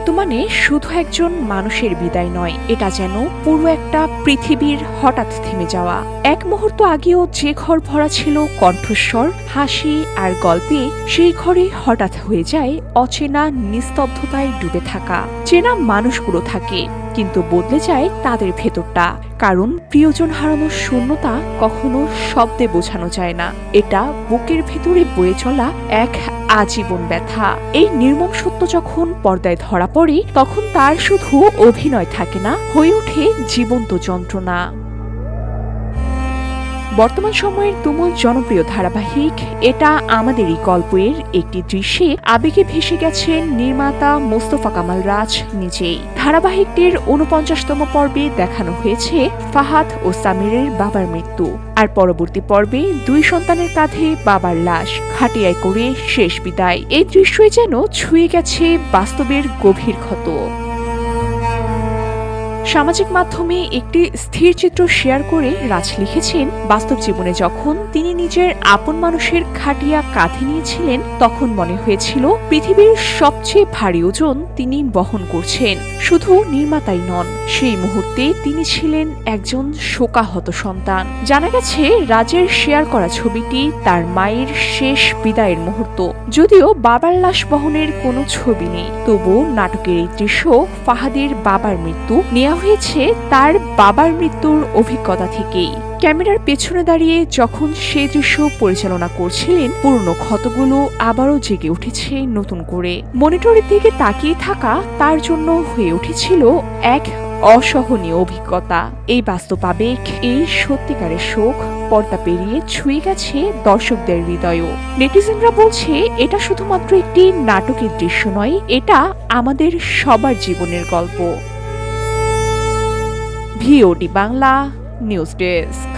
বর্তমানে শুধু একজন মানুষের বিদায় নয়, এটা যেন পুরো একটা পৃথিবীর হঠাৎ থেমে যাওয়া। এক মুহূর্ত আগেও যে ঘর ভরা ছিল কণ্ঠস্বর, হাসি আর গল্পে, সেই ঘরে হঠাৎ হয়ে যায় অচেনা নিস্তব্ধতায় ডুবে থাকা। চেনা মানুষগুলো থাকে, কিন্তু বদলে যায় তাদের ভেতরটা। কারণ প্রিয়জন হারানোর শূন্যতা কখনো শব্দে বোঝানো যায় না, এটা বুকের ভেতরে বয়ে চলা এক আজীবন ব্যথা। এই নির্মম সত্য যখন পর্দায় ধরা পড়ে, তখন তার শুধু অভিনয় থাকে না, হয়ে ওঠে জীবন্ত যন্ত্রণা। বর্তমান সময়ের তুমুল জনপ্রিয় ধারাবাহিক এটা আমাদেরই গল্পের একটি দৃশ্যে আবেগে ভেসে গেছেন নির্মাতা মোস্তফা কামাল রাজ নিজেই। ধারাবাহিকটির ৪৯তম পর্বে দেখানো হয়েছে ফাহাদ ও সামিরের বাবার মৃত্যু, আর পরবর্তী পর্বে দুই সন্তানের কাঁধে বাবার লাশ, খাটিয়ায় করে শেষ বিদায়। এই দৃশ্যই যেন ছুঁয়ে গেছে বাস্তবের গভীর ক্ষত। সামাজিক মাধ্যমে একটি স্থির চিত্র শেয়ার করে রাজ লিখেছেন, বাস্তব জীবনে যখন তিনি নিজের আপন মানুষের খাটিয়া কাঁধে নিয়েছিলেন, তখন মনে হয়েছিল পৃথিবীর সবচেয়ে ভারী ওজন তিনি বহন করছেন। শুধু নির্মাতাই নন, সেই মুহূর্তে তিনি ছিলেন একজন শোকাহত সন্তান। জানা গেছে রাজের শেয়ার করা ছবিটি তার মায়ের শেষ বিদায়ের মুহূর্ত। যদিও বাবার লাশ বহনের কোনো ছবি নেই, তবুও নাটকের এই দৃশ্য ফাহাদের বাবার মৃত্যু নেওয়া হয়েছে তার বাবার মৃত্যুর অভিজ্ঞতা থেকেই। ক্যামেরার পেছনে দাঁড়িয়ে যখন সেই দৃশ্য পরিচালনা করছিলেন, পুরনো ক্ষতগুলো আবারও জেগে উঠেছে নতুন করে। মনিটরের দিকে তাকিয়ে থাকা তার জন্য হয়ে উঠেছিল এক অসহনীয় অভিজ্ঞতা। এই বাস্তব আবেগ, এই সত্যিকারের শোক পর্দা পেরিয়ে ছুঁয়ে গেছে দর্শকদের হৃদয়ও। নেটিজেনরা বলছে, এটা শুধুমাত্র একটি নাটকের দৃশ্য নয়, এটা আমাদের সবার জীবনের গল্প। VOD Bangla news desk.